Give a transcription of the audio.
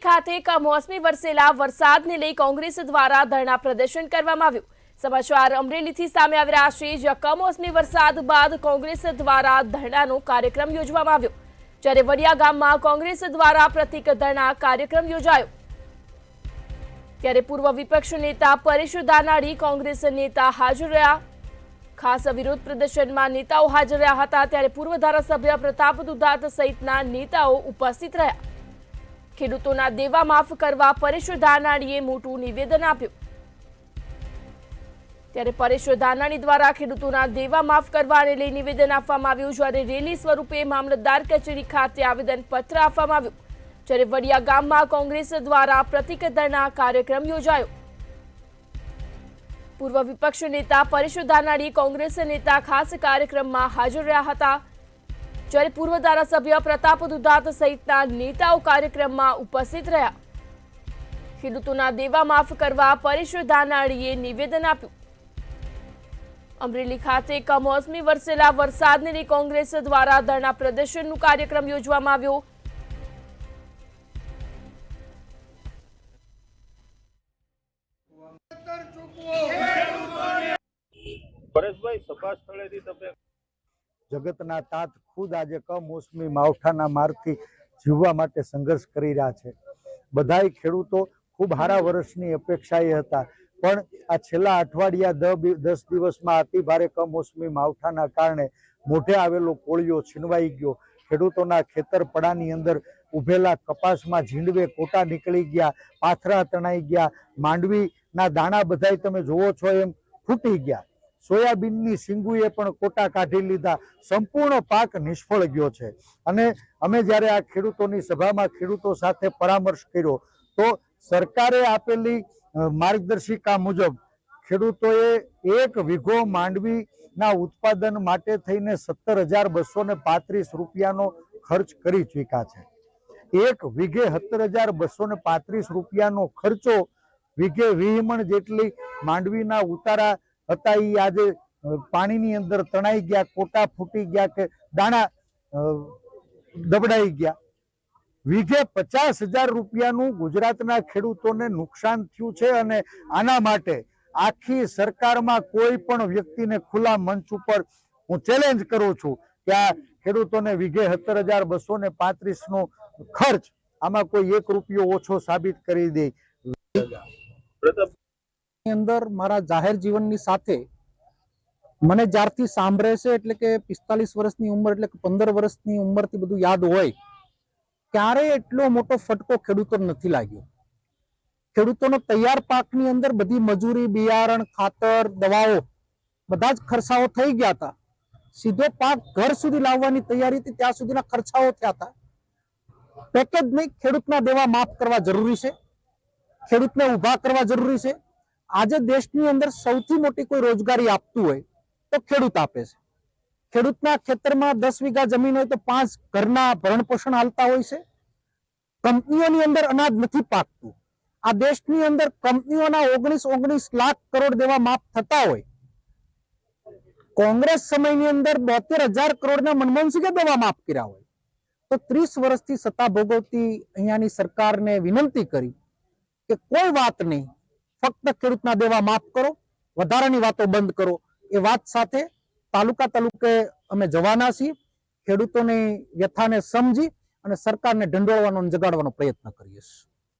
ખાતે કમોસમી વરસેલા વરસાદને લઈ કોંગ્રેસ દ્વારા ધરણા પ્રદર્શન કરવામાં આવ્યું। સમાચાર અમરેલીથી સામે આવી રહ્યા છે, જ્યાં કમોસમી વરસાદ બાદ કોંગ્રેસ દ્વારા ધરણાનો કાર્યક્રમ યોજવામાં આવ્યો। જ્યારે વડિયા ગામમાં કોંગ્રેસ દ્વારા પ્રતિક ધરણા કાર્યક્રમ યોજાયો। ત્યારે પૂર્વ વિપક્ષ નેતા પરેશ ધાનાણી કોંગ્રેસ નેતા હાજર રહ્યા। ખાસ વિરોધ પ્રદર્શનમાં નેતાઓ હાજર રહ્યા હતા। ત્યારે પૂર્વ ધારાસભ્ય પ્રતાપ દુધાત સહિતના નેતાઓ ઉપસ્થિત રહ્યા। ખેડૂતોના દેવા માફ કરવા પરેશ ધાનાણીએ મોટું નિવેદન આપ્યું। ત્યારે પરેશ ધાનાણી દ્વારા ખેડૂતોના દેવા માફ કરવાને લઈ નિવેદન આપવામાં આવ્યું। જ્યારે રેલી સ્વરૂપે મામલતદાર કચેરી ખાતે આવેદનપત્ર આપવામાં આવ્યું। જ્યારે વડિયા ગામમાં કોંગ્રેસ દ્વારા પ્રતિક ધરણા કાર્યક્રમ યોજાયો। પૂર્વ વિપક્ષ નેતા પરેશ ધાનાણી કોંગ્રેસ નેતા ખાસ કાર્યક્રમમાં હાજર રહ્યા હતા। જ્યારે પૂર્વ ધારાસભ્ય પ્રતાપ દુધાત સહિતના નેતાઓ કાર્યક્રમમાં ઉપસ્થિત રહ્યા। ખેડૂતોના દેવા માફ કરવા પરેશ ધાનાણીએ નિવેદન આપ્યું। અમરેલી ખાતે કમોસમી વરસેલા વરસાદને લઈ કોંગ્રેસ દ્વારા ધરણા પ્રદર્શનનો કાર્યક્રમ યોજવામાં આવ્યો। પરેશભાઈ, સભા સ્થળેથી તમે જગતના તાત ખુદ આજે કમોસમી માવઠાના મારથી જીવવા માટે સંઘર્ષ કરી રહ્યા છે। બધાય ખેડૂતો ખૂબ સારા વર્ષની અપેક્ષાએ હતા, પણ આ છેલ્લા અઠવાડિયા 10 દિવસમાં અતિ ભારે કમોસમી માવઠાના કારણે મોઢે આવેલો કોળિયો છીનવાઈ ગયો। ખેડૂતોના ખેતર પડાની અંદર ઉભેલા કપાસમાં ઝીંડવે કોટા નીકળી ગયા, પાથરા તણાઈ ગયા, માંડવીના દાણા બધાય તમે જોવો છો એમ ફૂટી ગયા। સોયાબીનની સિંગુએ પણ કોટા કાઢી લીધા। સંપૂર્ણ પાક નિષ્ફળ ગયો છે। અને અમે જ્યારે આ ખેડૂતોની સભામાં ખેડૂતો સાથે પરામર્શ કર્યો તો સરકારે આપેલી માર્ગદર્શિકા મુજબ ખેડૂતોએ 1 વીઘો માંડવીના ઉત્પાદન માટે થઈને 17,235 રૂપિયાનો ખર્ચ કરી ચૂક્યા છે। 1 વીઘે 17,235 રૂપિયાનો ખર્ચો વીઘે 20 મણ જેટલી માંડવીના ઉતારા હતા એ આજે પાણીની અંદર તણાઈ ગયા, કોટા ફૂટી ગયા કે દાણા દબડાઈ ગયા। વીઘે 50,000 રૂપિયાનું ગુજરાતના ખેડૂતોને નુકસાન થયું છે। અને આના માટે આખી સરકારમાં કોઈ પણ વ્યક્તિને ખુલ્લા મંચ ઉપર હું ચેલેન્જ કરું છું કે આ ખેડૂતોને વીઘે 17,235 નો ખર્ચ આમાં કોઈ 1 રૂપિયો ઓછો સાબિત કરી દે। અંદર મારા જાહેર જીવનની સાથે મને જ્યારથી સાંભળે છે એટલે કે 45 વર્ષની ઉંમર એટલે કે 15 વર્ષની ઉંમરથી બધું યાદ હોય, ક્યારેય એટલો મોટો ફટકો ખેડૂતો નથી લાગ્યો। ખેડૂતોનો તૈયાર પાકની અંદર બધી મજૂરી, બિયારણ, ખાતર, દવાઓ બધા જ ખર્ચાઓ થઈ ગયા હતા। સીધો પાક ઘર સુધી લાવવાની તૈયારી હતી ત્યાં સુધીના ખર્ચાઓ થયા હતા। પેકેજ નહીં, ખેડૂતના દેવા માફ કરવા જરૂરી છે, ખેડૂતને ઉભા કરવા જરૂરી છે। આજે દેશની અંદર સૌથી મોટી કોઈ રોજગારી આપતું હોય તો ખેડૂત આપે છે। ખેડૂતના ખેતરમાં 10 વીઘા જમીન હોય તો 5 ઘરના ભરણ પોષણ હાલતા હોય છે। કંપનીઓની અંદર અનાજ નથી પાકતું। આ દેશની અંદર કંપનીઓના 19 લાખ કરોડ દેવા માફ થતા હોય, કોંગ્રેસ સમયની અંદર 72,000 કરોડના મનમોહનસિંહે દેવા માફ કર્યા હોય, તો 30 વર્ષથી સત્તા ભોગવતી અહીંયાની સરકારને વિનંતી કરી કે કોઈ વાત નહીં, ફક્ત ખેડૂતના દેવા માફ કરો, વધારાની વાતો બંધ કરો। એ વાત સાથે તાલુકે અમે જવાના છીએ। ખેડૂતોની વ્યથાને સમજી અને સરકારને ઢંઢોળવાનો અને જગાડવાનો પ્રયત્ન કરીએ છીએ।